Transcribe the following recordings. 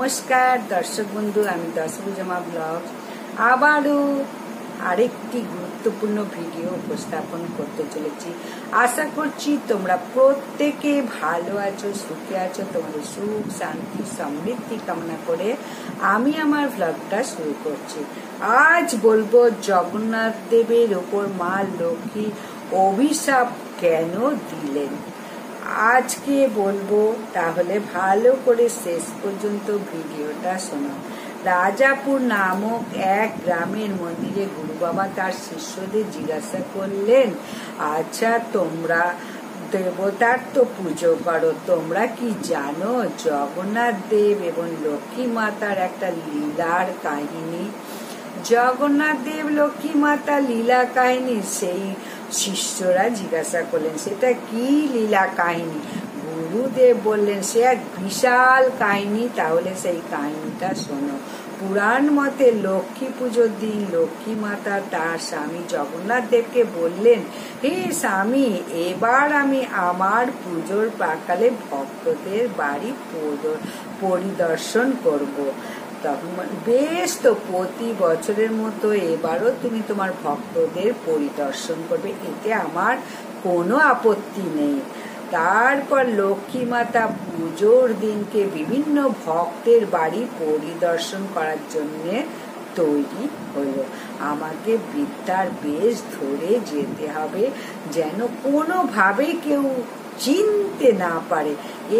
নমস্কার দর্শক বন্ধু, আমি দশভুজামা ব্লগ আবারও আরেকটি গুরুত্বপূর্ণ ভিডিও উপস্থাপন করতে চলেছি। আশা করছি তোমরা প্রত্যেকে ভালো আছো, সুখে আছো। তোমাদের সুখ শান্তি সমৃদ্ধি কামনা করে আমি আমার ব্লগটা শুরু করছি। আজ বলবো জগন্নাথ দেবের ওপর মা লক্ষ্মী অভিশাপ কেন দিলেন। আজকে বলবো, তাহলে ভালো করে শেষ পর্যন্ত ভিডিওটা শোনো। রাজাপুর নামক এক গ্রামের মন্দিরে গুরু বাবা তার শিষ্যদের জিজ্ঞাসা করলেন, আচ্ছা তোমরা দেবতার তো পুজো করো, তোমরা কি জানো জগন্নাথ দেব এবং লক্ষ্মী মাতার একটা লীলার কাহিনী? জগন্নাথ দেব লক্ষ্মী মাতা লীলা কাহিনী সেই শিষ্যরা জিজ্ঞাসা করলেন, সেটা কি লীলা কাহিনী? গুরুদেব বললেন, সে এক বিশাল কাহিনী, তাহলে সেই কাহিনীটা শোনো। পুরাণ মতে লক্ষ্মী পুজোর দিন লক্ষ্মী মাতা তার স্বামী জগন্নাথ দেবকে বললেন, হে স্বামী, এবার আমি আমার পুজোর প্রাকালে ভক্তদের বাড়ি পরিদর্শন করব। তখন বেশ, তো প্রতি বছরের মতো এবারও তুমি তোমার ভক্তদের পরিদর্শন করবে, এতে আমার কোনো আপত্তি নেই। তারপর লক্ষ্মী মাতা পুজোর দিনকে বিভিন্ন ভক্তের বাড়ি পরিদর্শন করার জন্য তৈরি হলো। আমাকে বৃদ্ধার বেশ ধরে যেতে হবে, যেন কোনোভাবে কেউ চিনতে না পারে।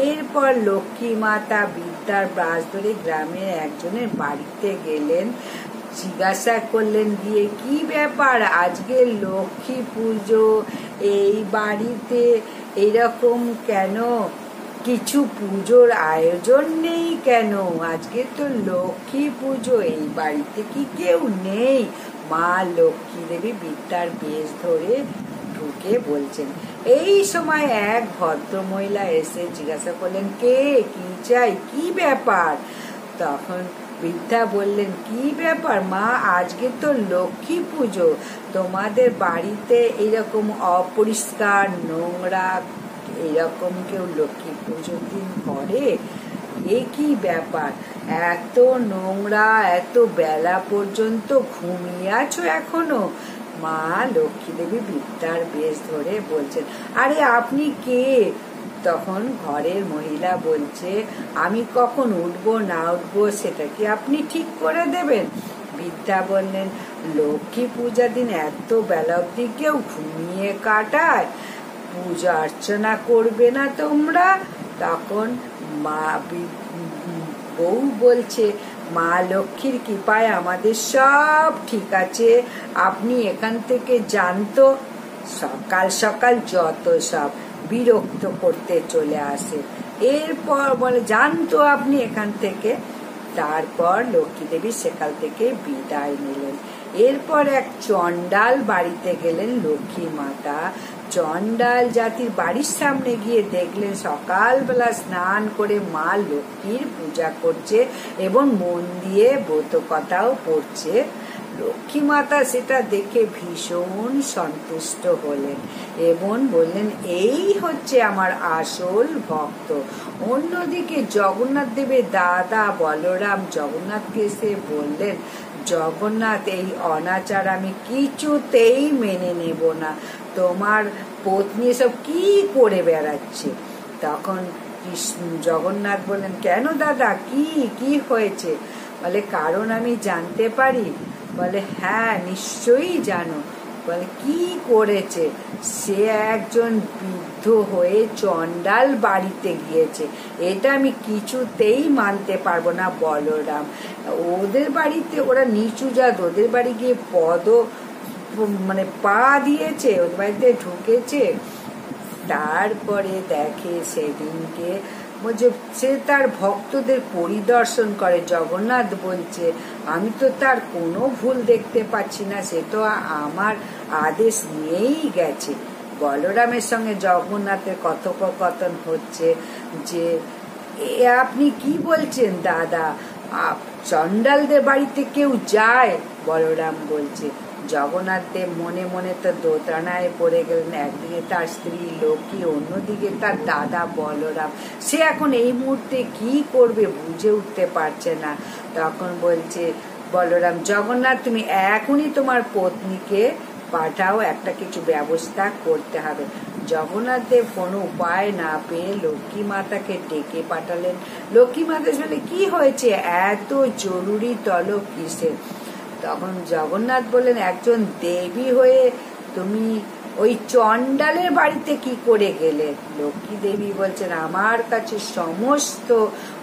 এরপর লক্ষ্মী মাতা বিদ্যার ব্রাশ ধরে গ্রামের একজনের বাড়িতে গেলেন। জিজ্ঞাসা করলেন গিয়ে, কি ব্যাপার, আজকে লক্ষ্মী পুজো, এই বাড়িতে এইরকম কেন? কিছু পুজোর আয়োজন নেই কেন? আজকে তো লক্ষ্মী পুজো, এই বাড়িতে কি কেউ নেই? মা লক্ষ্মী দেবী বিদ্যার বেশ ধরে ঢুকে বলছেন। এই সময় এক ভদ্র মহিলা এসে জিজ্ঞাসা করলেন, কে, কি চাই, কি ব্যাপার? তখন বৃদ্ধা বললেন, কি ব্যাপার মা, আজকে তো লক্ষ্মী পুজো, তোমাদের বাড়িতে এরকম অপরিষ্কার নোংরা এরকম কেউ লক্ষ্মী পুজোর দিন করে? এ কি ব্যাপার, এত নোংরা, এত বেলা পর্যন্ত ঘুমিয়ে আছো এখনো? মা লক্ষ্মী দেবী বিদ্যার বেশ ধরে বলছেন, আরে আপনি কে? তখন ঘরের মহিলা বলছে, আমি কখন উঠবো না উঠবো সেটা কি আপনি ঠিক করে দেবেন? বিদ্যা বললেন, লক্ষ্মী পূজার দিন এত বেলা অবধি কেউ ঘুমিয়ে কাটায়? পূজা অর্চনা করবে না তোমরা? তখন মা বউ বলছে, মা লক্ষ্মীর কৃপায় আমাদের সব ঠিক আছে, আপনি এখান থেকে জানতো। সকাল সকাল যত সব বিরক্ত করতে চলে আসে। এরপর বলে, জানতো আপনি এখান থেকে। তারপর লক্ষ্মী দেবী সেকাল থেকে বিদায় নিলেন। এরপর এক চণ্ডাল বাড়িতে গেলেন লক্ষ্মী মাতা। চণ্ডাল জাতির বাড়ির সামনে গিয়ে দেখলেন সকালবেলা স্নান করে মা লক্ষ্মীর পূজা করছে এবং মন দিয়ে ব্রত কথাও পড়ছে। লক্ষ্মী মাতা সেটা দেখে ভীষণ সন্তুষ্ট হলেন এবং বললেন, এই হচ্ছে আমার আসল ভক্ত। অন্যদিকে জগন্নাথ দেবের দাদা বলরাম জগন্নাথকে এসে বললেন, জগন্নাথ, এই অনাচার আমি কিছুতেই মেনে নেব না, তোমার পত্নী সব কি করে বেড়াচ্ছে? তখন জগন্নাথ বললেন, কেন দাদা, কি হয়েছে? বলে, কারণ আমি জানতে পারি? বলে, হ্যাঁ নিশ্চয়ই জানো। বলে, কি করেছে? সে একজন বৃদ্ধ হয়ে চণ্ডাল বাড়িতে গিয়েছে, এটা আমি কিছুতেই মানতে পারবো না বলরাম। ওদের বাড়িতে, ওরা নিচু জাত, ওদের বাড়ি গিয়ে পা দিয়েছে, ওদের বাড়িতে ঢুকেছে। তারপরে দেখে সেদিনকে সে তার ভক্তদের পরিদর্শন করে। জগন্নাথ বলছে, আমি তো তার কোনো ভুল দেখতে পাচ্ছি না, সে তো আমার আদেশ নিয়েই গেছে। বলরামের সঙ্গে জগন্নাথের কথোপকথন হচ্ছে যে, আপনি কি বলছেন দাদা, চণ্ডালদের বাড়িতে কেউ যায়? বলরাম বলছে, জগন্নাথ দেব মনে মনে তো দোটানায় পড়ে গেলেন। একদিকে তার স্ত্রী লক্ষ্মী, অন্যদিকে তার দাদা বলরাম। সে এখন এই মুহূর্তে কি করবে বুঝে উঠতে পারছে না। তখন বলছে বলরাম, জগন্নাথ তুমি এখনই তোমার পত্নীকে পাঠাও, একটা কিছু ব্যবস্থা করতে হবে। জগন্নাথ দেব কোনো উপায় না পেয়ে লক্ষ্মী মাতাকে ডেকে পাঠালেন। লক্ষ্মী মাতা বলে, কি হয়েছে, এত জরুরি তলব কিসের? তখন জগন্নাথ বললেন, একজন দেবী হয়ে তুমি ওই চণ্ডালের বাড়িতে কি করে গেলে? লক্ষ্মী দেবী বলছেন, আমার কাছে সমস্ত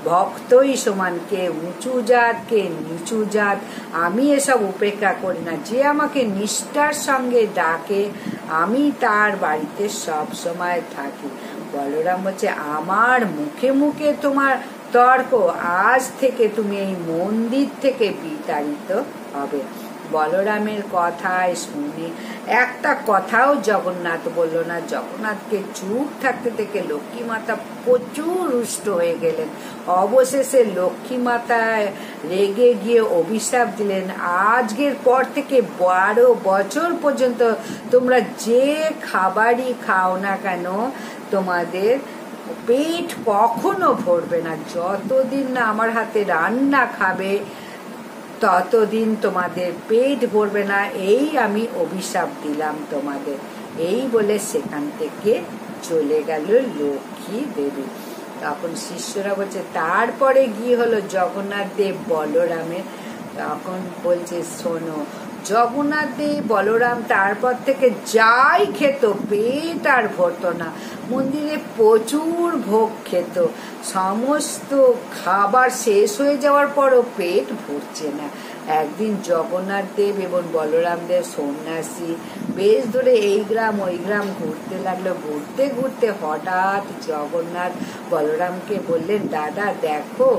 ভক্তই সমান, কে উঁচু জাত কে নিচু জাত, আমি এসব উপেক্ষা করি না। যে আমাকে নিষ্ঠার সঙ্গে ডাকে আমি তার বাড়িতে সব সময় থাকি। বলরাম বলছে, আমার মুখে মুখে তোমার তর্ক, আজ থেকে তুমি এই মন্দির থেকে বিতাড়িত হবে। বলরামের কথায় শুনে একটা কথাও জগন্নাথ বলল না। জগন্নাথকে চুপ থাকতে থেকে লক্ষ্মী মাতা প্রচুর রুষ্ট হয়ে গেলেন। অবশেষে লক্ষ্মী মাতা রেগে গিয়ে অভিশাপ দিলেন, আজকের পর থেকে 12 বছর পর্যন্ত তোমরা যে খাবারই খাও না কেন তোমাদের পেট কখনো ভরবে না। যতদিন না আমার হাতে রান্না খাবে ততদিন তোমাদের পেট ভরবে না, এই আমি অভিশাপ দিলাম তোমাদের। এই বলে সেখান থেকে চলে গেল লক্ষ্মী দেবী। তখন শিষ্যরা বলছে, তারপরে গিয়ে হলো জগন্নাথ দেব বলরামের। তখন বলছে, শোনো, জগন্নাথ দেব বলরাম তারপর থেকে যাই খেত পেট আর ভরতো না। মন্দিরে প্রচুর ভোগ খেত, সমস্ত খাবার শেষ হয়ে যাওয়ার পরও পেট ভরছে না। একদিন জগন্নাথ দেব এবং বলরাম দেব সন্ন্যাসী বেশ ধরে এই গ্রাম ওই গ্রাম ঘুরতে লাগলো। ঘুরতে ঘুরতে হঠাৎ জগন্নাথ বলরামকে বললেন, দাদা দেখো,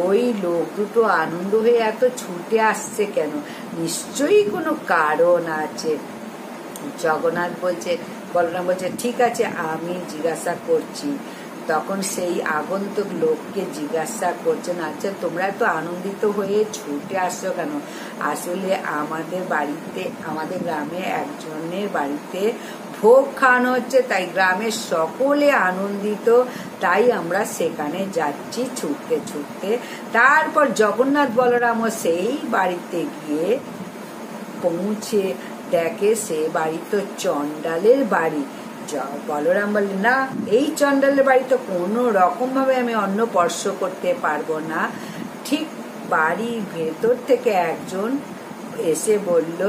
ওই লোক দুটো আনন্দ হয়ে এত ছুটে আসছে কেন? নিশ্চয়ই কোনো কারণ আছে। জগন্নাথ বলছে, বলরাম বলছে, ঠিক আছে আমি জিজ্ঞাসা করছি। তখন সেই আগন্তুক লোককে জিজ্ঞাসা করছেন, আচ্ছা তোমরা এত আনন্দিত হয়ে ছুটে আসছো কেন? আসলে আমাদের বাড়িতে, আমাদের গ্রামে একজনের বাড়িতে ভোগ খাওয়ানো হচ্ছে, তাই গ্রামের সকলে আনন্দিত, তাই আমরা সেখানে যাচ্ছি ছুটতে ছুটতে। তারপর জগন্নাথ বলরামও সেই বাড়িতে গিয়ে পৌঁছে দেখে সে বাড়ি তো চণ্ডালের বাড়ি। বলরাম বললেন, না, এই চণ্ডালের বাড়ি তো কোনো রকম ভাবে আমি অন্ন স্পর্শ করতে পারবো না। ঠিক বাড়ির ভেতর থেকে একজন এসে বলল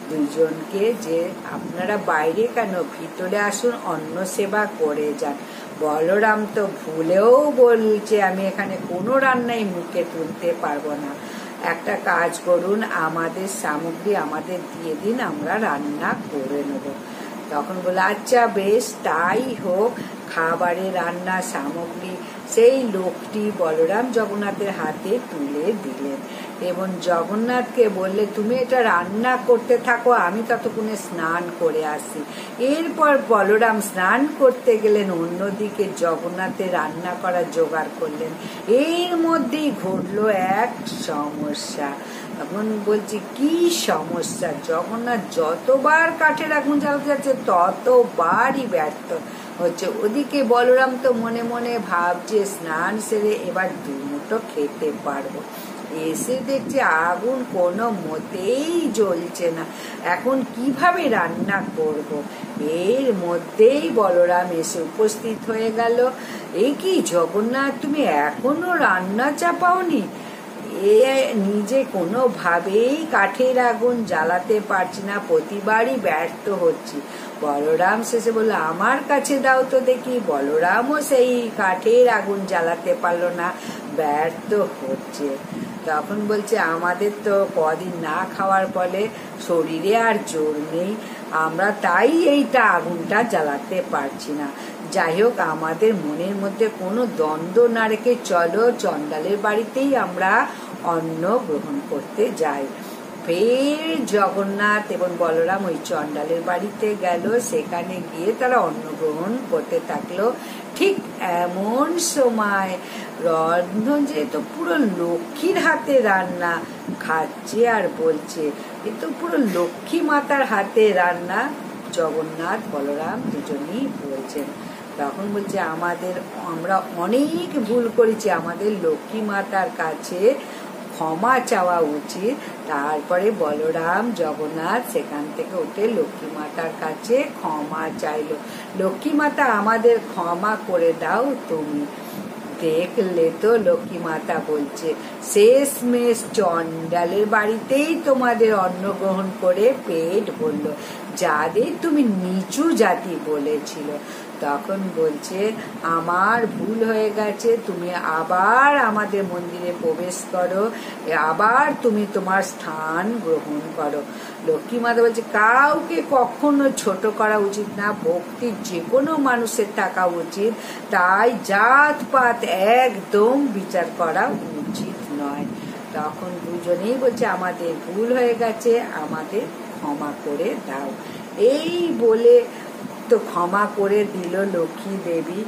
দুইজনকে যে আপনারা বাইরে কেন, ভিতরে আসুন, অন্ন সেবা করে যান। বলরাম তো ভুলেও বলছে, আমি এখানে কোনো রান্নাই মুখে তুলতে পারবো না, একটা কাজ করুন, আমাদের সামগ্রী আমাদের দিয়ে দিন, আমরা রান্না করে নেব। তখন বলে, আচ্ছা বেশ তাই হোক। খাবারের রান্না সামগ্রী সেই লোকটি বলরাম জগন্নাথের হাতে তুলে দিলেন এবং জগন্নাথকে বললে, তুমি এটা রান্না করতে থাকো, আমি ততক্ষণে স্নান করে আসি। এরপর বলরাম স্নান করতে গেলেন, অন্যদিকে জগন্নাথের রান্না করা জোগাড় করলেন। এর মধ্যেই ঘটলো এক সমস্যা। এখন বলছি, কি সমস্যা? জগন্নাথ যতবার কাঠের আগুন জ্বালাতে যাচ্ছে ততবারই ব্যর্থ হচ্ছে। ওদিকে বলরাম তো মনে মনে ভাবছে, স্নান সেরে এবার দুমুঠো খেতে পারবো। এসে দেখছে আগুন কোনো মতেই জ্বলছে না, এখন কিভাবে রান্না করব? এর মধ্যেই বলরাম এসে উপস্থিত হয়ে গেল। এই কি জগন্নাথ, তুমি এখনো রান্না চাপাওনি? এ নিজে কোনোভাবেই কাঠের আগুন জ্বালাতে পারছি না, প্রতিবারই ব্যর্থ হচ্ছি। বলরাম শেষে বলল, আমার কাছে দাও তো দেখি। বলরামও সেই কাঠের আগুন জ্বালাতে পারলো না, ব্যর্থ হচ্ছে। তখন বলছে, আমাদের তো কদিন না খাওয়ার ফলে শরীরে আর জোর নেই, আমরা তাই এইটা আগুনটা জ্বালাতে পারছি না। যাই হোক, আমাদের মনের মধ্যে কোনো দ্বন্দ্ব না রেখে চলো চণ্ডালের বাড়িতেই আমরা অন্ন গ্রহণ করতে যাই। ফের জগন্নাথ এবং বলরাম ওই চণ্ডালের বাড়িতে গেল। সেখানে গিয়ে তারা অন্ন গ্রহণ করতে থাকলো। ঠিক এমন সময় রন্ধন যে তো পুরো লক্ষ্মীর হাতে রান্না খাচ্ছে আর বলছে এ তো পুরো লক্ষ্মী মাতার হাতে রান্না। জগন্নাথ বলরাম দুজনেই বলছেন। তখন বলছে আমরা অনেক ভুল করেছি, আমাদের লক্ষ্মী মাতার কাছে ক্ষমা চাওয়া উচিত। তারপরে বলরাম জগন্নাথ সেখান থেকে উঠে লক্ষ্মী মাতার কাছে ক্ষমা চাইলো। লক্ষ্মী মাতা আমাদের ক্ষমা করে দাও তুমি। দেখলে তো লক্ষ্মী মাতা বলছে শেষমেশ চণ্ডালের বাড়িতেই তোমাদের অন্ন গ্রহণ করে পেট ভরলো, যাদের তুমি নিচু জাতি বলেছিল। তখন বলছে আমার ভুল হয়ে গেছে, তুমি আবার আমাদের মন্দিরে প্রবেশ করো, আবার তুমি তোমার স্থান গ্রহণ করো। লক্ষ্মী মাতা বলছে কাউকে কখনো ছোট করা উচিত না, ভক্তি যে কোনো মানুষের থাকা উচিত, তাই জাত পাত একদম বিচার করা উচিত নয়। তখন দুজনেই বলছে আমাদের ভুল হয়ে গেছে, আমাদের ক্ষমা করে দাও। এই বলে তো ক্ষমা করে দিল লক্ষ্মী দেবী।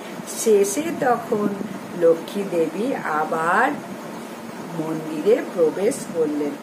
শেষে তখন লক্ষ্মী দেবী আবার মন্দিরে প্রবেশ করলেন।